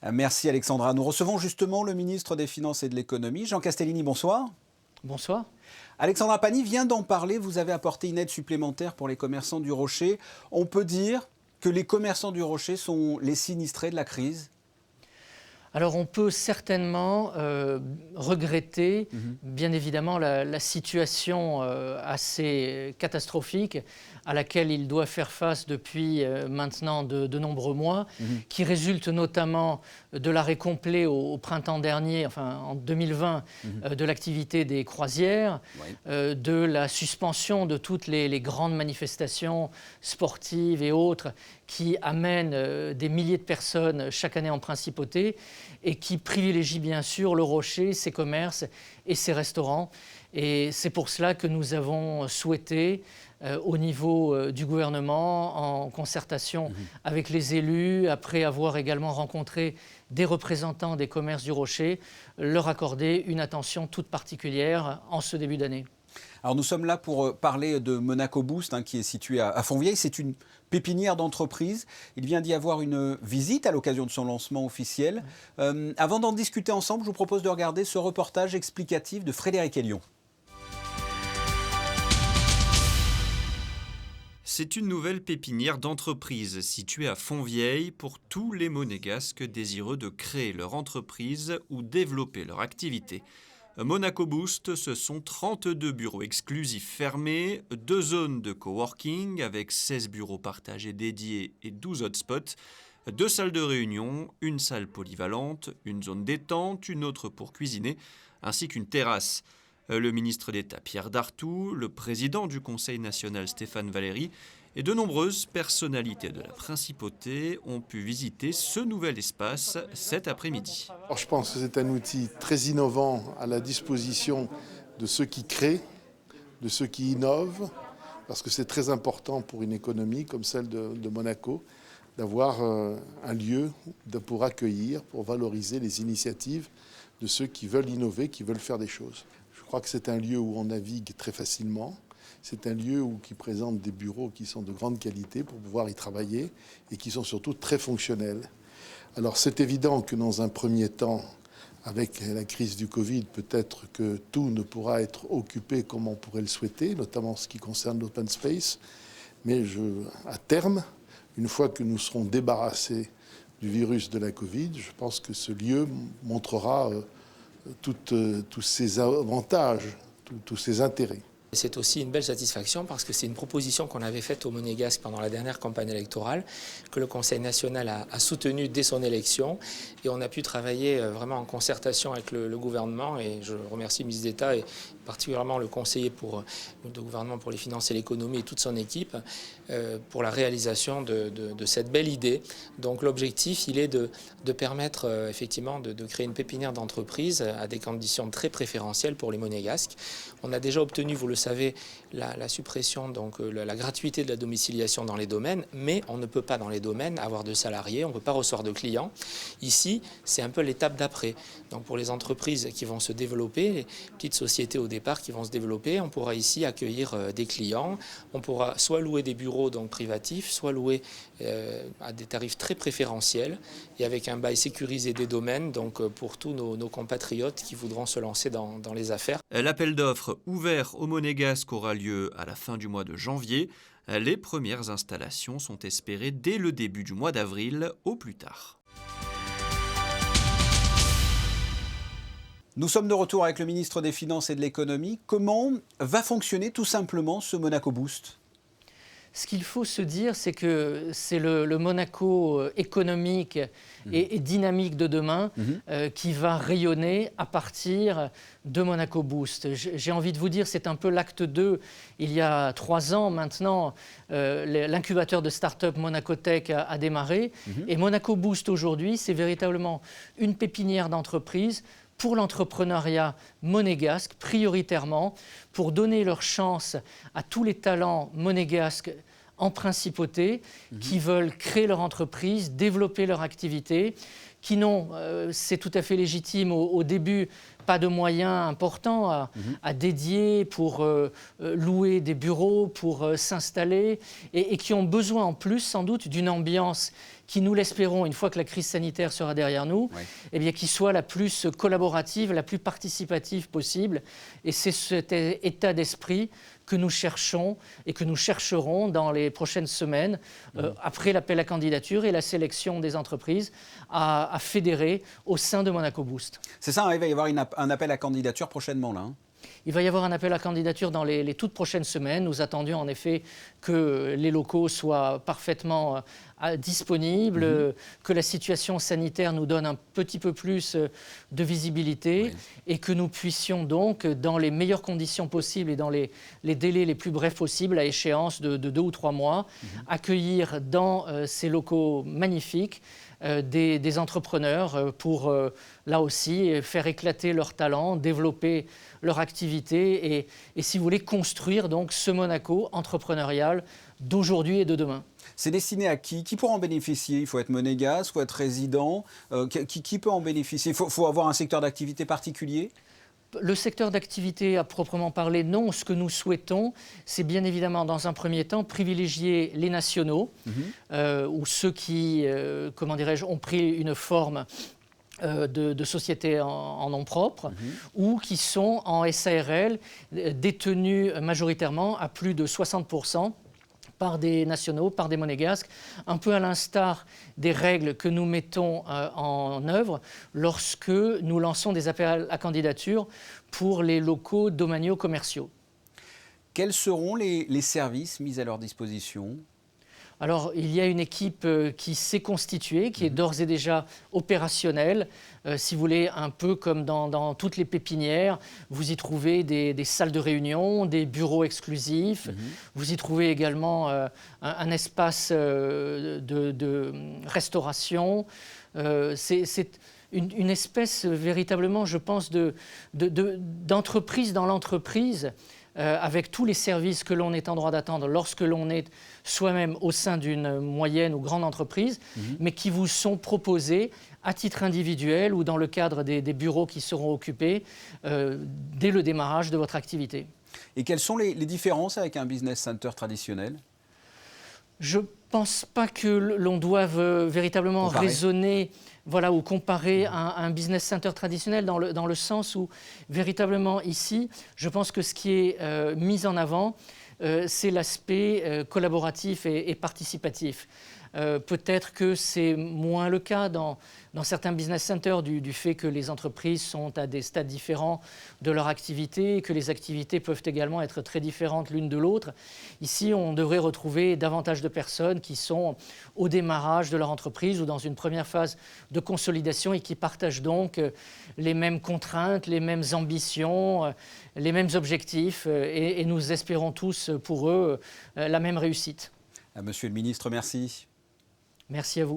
Merci Alexandra. Nous recevons justement le ministre des Finances et de l'Économie, Jean Castellini, bonsoir. Bonsoir. Alexandra Pagny vient d'en parler, vous avez apporté une aide supplémentaire pour les commerçants du Rocher. On peut dire que les commerçants du Rocher sont les sinistrés de la crise? Alors on peut certainement regretter, bien évidemment, la situation assez catastrophique à laquelle il doit faire face depuis maintenant de nombreux mois, qui résulte notamment de l'arrêt complet au printemps dernier, enfin en 2020, de l'activité des croisières, de la suspension de toutes les grandes manifestations sportives et autres qui amènent des milliers de personnes chaque année en principauté et qui privilégient bien sûr le Rocher, ses commerces et ses restaurants. Et c'est pour cela que nous avons souhaité, au niveau du gouvernement, en concertation avec les élus, après avoir également rencontré des représentants des commerces du Rocher, leur accorder une attention toute particulière en ce début d'année. Alors nous sommes là pour parler de Monaco Boost, qui est situé à Fontvieille. C'est une pépinière d'entreprise. Il vient d'y avoir une visite à l'occasion de son lancement officiel. Avant d'en discuter ensemble, je vous propose de regarder ce reportage explicatif de Frédéric Hélion. C'est une nouvelle pépinière d'entreprise située à Fontvieille pour tous les Monégasques désireux de créer leur entreprise ou développer leur activité. Monaco Boost, ce sont 32 bureaux exclusifs fermés, 2 zones de coworking avec 16 bureaux partagés dédiés et 12 hotspots, 2 salles de réunion, une salle polyvalente, une zone détente, une autre pour cuisiner, ainsi qu'une terrasse. Le ministre d'État Pierre Dartout, le président du Conseil national Stéphane Valéry et de nombreuses personnalités de la principauté ont pu visiter ce nouvel espace cet après-midi. Je pense que c'est un outil très innovant à la disposition de ceux qui créent, de ceux qui innovent, parce que c'est très important pour une économie comme celle de Monaco d'avoir un lieu pour accueillir, pour valoriser les initiatives de ceux qui veulent innover, qui veulent faire des choses. Je crois que c'est un lieu où on navigue très facilement. C'est un lieu qui présente des bureaux qui sont de grande qualité pour pouvoir y travailler et qui sont surtout très fonctionnels. Alors c'est évident que dans un premier temps, avec la crise du Covid, peut-être que tout ne pourra être occupé comme on pourrait le souhaiter, notamment en ce qui concerne l'open space. Mais à terme, une fois que nous serons débarrassés du virus de la Covid, je pense que ce lieu montrera tous ses avantages, tous ses intérêts. C'est aussi une belle satisfaction parce que c'est une proposition qu'on avait faite aux Monégasques pendant la dernière campagne électorale, que le Conseil national a soutenue dès son élection. Et on a pu travailler vraiment en concertation avec le gouvernement. Et je remercie le ministre d'État et particulièrement le conseiller du gouvernement pour les finances et l'économie et toute son équipe pour la réalisation de cette belle idée. Donc l'objectif, il est de permettre effectivement de créer une pépinière d'entreprise à des conditions très préférentielles pour les Monégasques. On a déjà obtenu, vous le savez, la suppression, donc la gratuité de la domiciliation dans les domaines, mais on ne peut pas dans les domaines avoir de salariés, on ne peut pas recevoir de clients. Ici, c'est un peu l'étape d'après. Donc pour les entreprises qui vont se développer, les petites sociétés au départ qui vont se développer, on pourra ici accueillir des clients, on pourra soit louer des bureaux donc privatifs, soit louer à des tarifs très préférentiels et avec un bail sécurisé des domaines, donc pour tous nos compatriotes qui voudront se lancer dans les affaires. L'appel d'offres ouvert aux Monégasques aura lieu à la fin du mois de janvier. Les premières installations sont espérées dès le début du mois d'avril au plus tard. Nous sommes de retour avec le ministre des Finances et de l'Économie. Comment va fonctionner tout simplement ce Monaco Boost ? Ce qu'il faut se dire, c'est que c'est le Monaco économique et dynamique de demain qui va rayonner à partir de Monaco Boost. J'ai envie de vous dire, c'est un peu l'acte 2. Il y a 3 ans maintenant, l'incubateur de start-up Monaco Tech a démarré. Et Monaco Boost aujourd'hui, c'est véritablement une pépinière d'entreprise pour l'entrepreneuriat monégasque, prioritairement, pour donner leur chance à tous les talents monégasques en principauté, qui veulent créer leur entreprise, développer leur activité, qui n'ont, c'est tout à fait légitime au début, pas de moyens importants à dédier pour louer des bureaux, pour s'installer, et qui ont besoin en plus sans doute d'une ambiance qui, nous l'espérons, une fois que la crise sanitaire sera derrière nous, eh bien, qui soit la plus collaborative, la plus participative possible. Et c'est cet état d'esprit que nous cherchons et que nous chercherons dans les prochaines semaines, après l'appel à candidature et la sélection des entreprises, à fédérer au sein de Monaco Boost. C'est ça, il va y avoir un appel à candidature prochainement là. Il va y avoir un appel à candidature dans les toutes prochaines semaines. Nous attendions en effet que les locaux soient parfaitement disponibles, que la situation sanitaire nous donne un petit peu plus de visibilité et que nous puissions donc, dans les meilleures conditions possibles et dans les délais les plus brefs possibles, à échéance de 2 ou 3 mois, accueillir dans ces locaux magnifiques des entrepreneurs pour, là aussi, faire éclater leurs talents, développer leur activité et, si vous voulez, construire donc ce Monaco entrepreneurial d'aujourd'hui et de demain. C'est destiné à qui? Qui pourra en bénéficier? Il faut être monégasque, il faut être résident. Qui peut en bénéficier? Il faut avoir un secteur d'activité particulier? Le secteur d'activité à proprement parler, non. Ce que nous souhaitons, c'est bien évidemment, dans un premier temps, privilégier les nationaux, ou ceux qui, comment dirais-je, ont pris une forme de sociétés en nom propre, ou qui sont en SARL, détenus majoritairement à plus de 60%. Par des nationaux, par des monégasques, un peu à l'instar des règles que nous mettons en œuvre lorsque nous lançons des appels à candidature pour les locaux domaniaux commerciaux. Quels seront les services mis à leur disposition ? Alors, il y a une équipe qui s'est constituée, qui est d'ores et déjà opérationnelle. Si vous voulez, un peu comme dans toutes les pépinières, vous y trouvez des salles de réunion, des bureaux exclusifs. Vous y trouvez également un espace de restauration. C'est une espèce véritablement, je pense, d'entreprise dans l'entreprise, avec tous les services que l'on est en droit d'attendre lorsque l'on est soi-même au sein d'une moyenne ou grande entreprise, mais qui vous sont proposés à titre individuel ou dans le cadre des bureaux qui seront occupés dès le démarrage de votre activité. Et quelles sont les différences avec un business center traditionnel ? Je ne pense pas que l'on doive véritablement raisonner ou comparer un business center traditionnel dans le sens où, véritablement ici, je pense que ce qui est mis en avant, c'est l'aspect collaboratif et participatif. Peut-être que c'est moins le cas dans certains business centers du fait que les entreprises sont à des stades différents de leur activité et que les activités peuvent également être très différentes l'une de l'autre. Ici, on devrait retrouver davantage de personnes qui sont au démarrage de leur entreprise ou dans une première phase de consolidation et qui partagent donc les mêmes contraintes, les mêmes ambitions, les mêmes objectifs et nous espérons tous pour eux la même réussite. Monsieur le ministre, merci. Merci à vous.